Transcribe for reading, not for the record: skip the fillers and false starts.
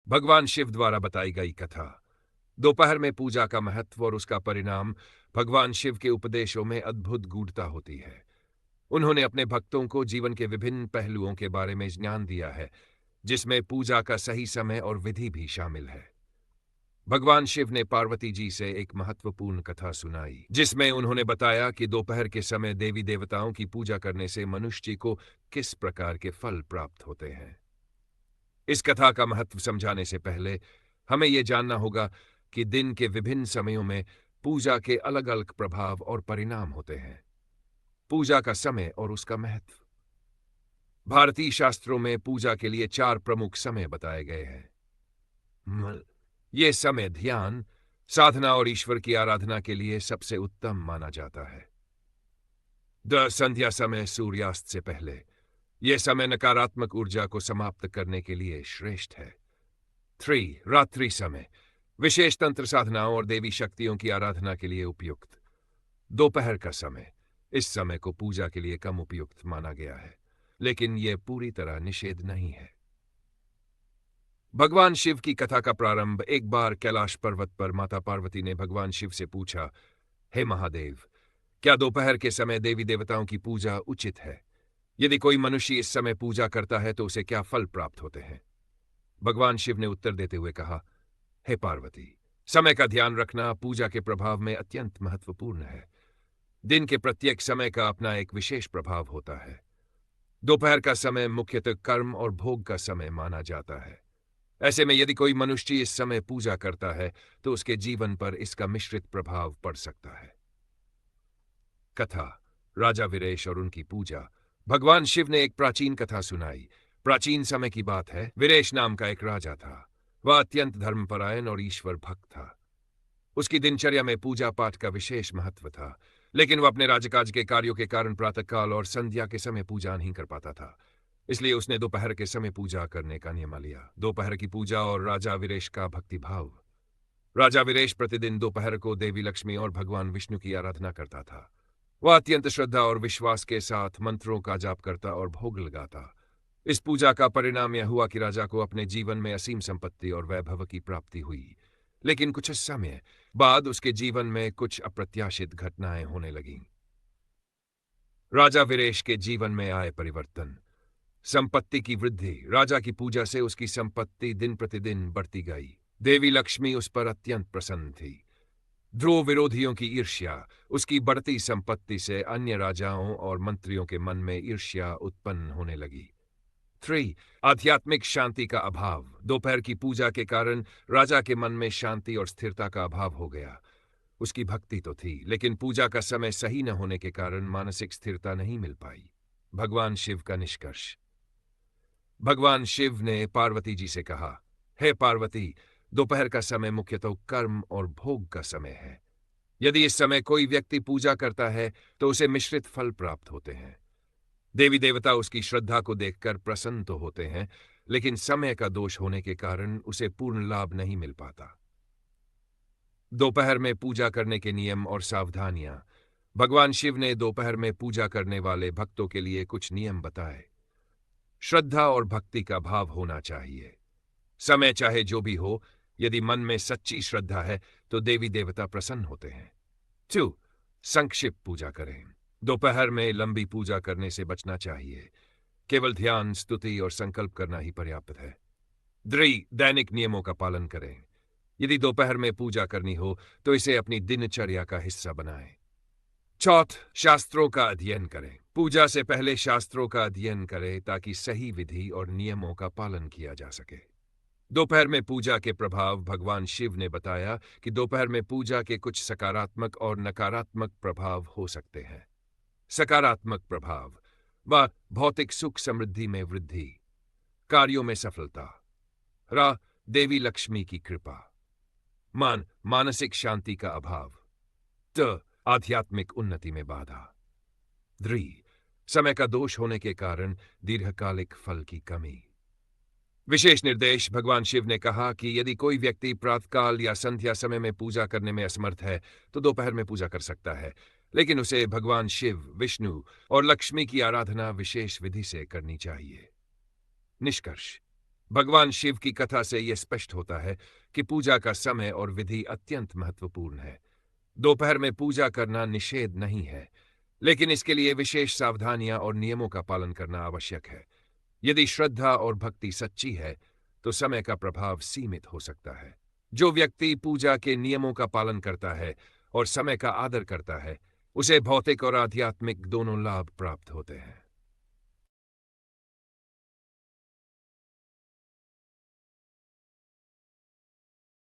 भगवान शिव द्वारा बताई गई कथा। दोपहर में पूजा का महत्व और उसका परिणाम। भगवान शिव के उपदेशों में अद्भुत गूढ़ता होती है। उन्होंने अपने भक्तों को जीवन के विभिन्न पहलुओं के बारे में ज्ञान दिया है, जिसमें पूजा का सही समय और विधि भी शामिल है। भगवान शिव ने पार्वती जी से एक महत्वपूर्ण कथा सुनाई, जिसमें उन्होंने बताया कि दोपहर के समय देवी देवताओं की पूजा करने से मनुष्य को किस प्रकार के फल प्राप्त होते हैं। इस कथा का महत्व समझाने से पहले हमें यह जानना होगा कि दिन के विभिन्न समयों में पूजा के अलग अलग प्रभाव और परिणाम होते हैं। पूजा का समय और उसका महत्व। भारतीय शास्त्रों में पूजा के लिए 4 प्रमुख समय बताए गए हैं। ये समय ध्यान, साधना और ईश्वर की आराधना के लिए सबसे उत्तम माना जाता है। संध्या समय, सूर्यास्त से पहले। यह समय नकारात्मक ऊर्जा को समाप्त करने के लिए श्रेष्ठ है। 3 रात्रि समय, विशेष तंत्र साधनाओं और देवी शक्तियों की आराधना के लिए उपयुक्त। दोपहर का समय, इस समय को पूजा के लिए कम उपयुक्त माना गया है, लेकिन यह पूरी तरह निषेध नहीं है। भगवान शिव की कथा का प्रारंभ। एक बार कैलाश पर्वत पर माता पार्वती ने भगवान शिव से पूछा, हे महादेव, क्या दोपहर के समय देवी देवताओं की पूजा उचित है? यदि कोई मनुष्य इस समय पूजा करता है तो उसे क्या फल प्राप्त होते हैं? भगवान शिव ने उत्तर देते हुए कहा, हे पार्वती, समय का ध्यान रखना पूजा के प्रभाव में अत्यंत महत्वपूर्ण है। दिन के प्रत्येक समय का अपना एक विशेष प्रभाव होता है। दोपहर का समय मुख्यतः कर्म और भोग का समय माना जाता है। ऐसे में यदि कोई मनुष्य इस समय पूजा करता है तो उसके जीवन पर इसका मिश्रित प्रभाव पड़ सकता है। कथा, राजा वीरेश और उनकी पूजा। भगवान शिव ने एक प्राचीन कथा सुनाई। प्राचीन समय की बात है। वीरेश नाम का एक राजा था। वह अत्यंत धर्मपरायण और ईश्वर भक्त था। उसकी दिनचर्या में पूजा पाठ का विशेष महत्व था, लेकिन वह अपने राजकाज के कार्यों के कारण प्रातःकाल और संध्या के समय पूजा नहीं कर पाता था। इसलिए उसने दोपहर के समय पूजा करने का नियम लिया। दोपहर की पूजा और राजा वीरेश का भक्तिभाव। राजा वीरेश प्रतिदिन दोपहर को देवी लक्ष्मी और भगवान विष्णु की आराधना करता था। वह अत्यंत श्रद्धा और विश्वास के साथ मंत्रों का जाप करता और भोग लगाता। इस पूजा का परिणाम यह हुआ कि राजा को अपने जीवन में असीम संपत्ति और वैभव की प्राप्ति हुई। लेकिन कुछ समय बाद उसके जीवन में कुछ अप्रत्याशित घटनाएं होने लगीं। राजा वीरेश के जीवन में आए परिवर्तन। संपत्ति की वृद्धि। राजा की पूजा से उसकी संपत्ति दिन प्रतिदिन बढ़ती गई। देवी लक्ष्मी उस पर अत्यंत प्रसन्न थी। ध्रुव विरोधियों की ईर्ष्या। उसकी बढ़ती संपत्ति से अन्य राजाओं और मंत्रियों के मन में ईर्ष्या उत्पन्न होने लगी। 3 आध्यात्मिक शांति का अभाव। दोपहर की पूजा के कारण राजा के मन में शांति और स्थिरता का अभाव हो गया। उसकी भक्ति तो थी, लेकिन पूजा का समय सही न होने के कारण मानसिक स्थिरता नहीं मिल पाई। भगवान शिव का निष्कर्ष। भगवान शिव ने पार्वती जी से कहा, हे पार्वती, दोपहर का समय मुख्यतः कर्म और भोग का समय है। यदि इस समय कोई व्यक्ति पूजा करता है तो उसे मिश्रित फल प्राप्त होते हैं। देवी देवता उसकी श्रद्धा को देखकर प्रसन्न तो होते हैं, लेकिन समय का दोष होने के कारण उसे पूर्ण लाभ नहीं मिल पाता। दोपहर में पूजा करने के नियम और सावधानियां। भगवान शिव ने दोपहर में पूजा करने वाले भक्तों के लिए कुछ नियम बताए। श्रद्धा और भक्ति का भाव होना चाहिए। समय चाहे जो भी हो, यदि मन में सच्ची श्रद्धा है तो देवी देवता प्रसन्न होते हैं। 2 संक्षिप्त पूजा करें। दोपहर में लंबी पूजा करने से बचना चाहिए। केवल ध्यान, स्तुति और संकल्प करना ही पर्याप्त है। 3 दैनिक नियमों का पालन करें। यदि दोपहर में पूजा करनी हो तो इसे अपनी दिनचर्या का हिस्सा बनाएं। 4 शास्त्रों का अध्ययन करें। पूजा से पहले शास्त्रों का अध्ययन करें ताकि सही विधि और नियमों का पालन किया जा सके। दोपहर में पूजा के प्रभाव। भगवान शिव ने बताया कि दोपहर में पूजा के कुछ सकारात्मक और नकारात्मक प्रभाव हो सकते हैं। सकारात्मक प्रभाव व भौतिक सुख समृद्धि में वृद्धि, कार्यों में सफलता, देवी लक्ष्मी की कृपा, मानसिक शांति का अभाव, आध्यात्मिक उन्नति में बाधा। 3 समय का दोष होने के कारण दीर्घकालिक फल की कमी। विशेष निर्देश। भगवान शिव ने कहा कि यदि कोई व्यक्ति प्रातःकाल या संध्या समय में पूजा करने में असमर्थ है तो दोपहर में पूजा कर सकता है, लेकिन उसे भगवान शिव, विष्णु और लक्ष्मी की आराधना विशेष विधि से करनी चाहिए। निष्कर्ष। भगवान शिव की कथा से यह स्पष्ट होता है कि पूजा का समय और विधि अत्यंत महत्वपूर्ण है। दोपहर में पूजा करना निषेध नहीं है, लेकिन इसके लिए विशेष सावधानियां और नियमों का पालन करना आवश्यक है। यदि श्रद्धा और भक्ति सच्ची है, तो समय का प्रभाव सीमित हो सकता है। जो व्यक्ति पूजा के नियमों का पालन करता है और समय का आदर करता है, उसे भौतिक और आध्यात्मिक दोनों लाभ प्राप्त होते हैं।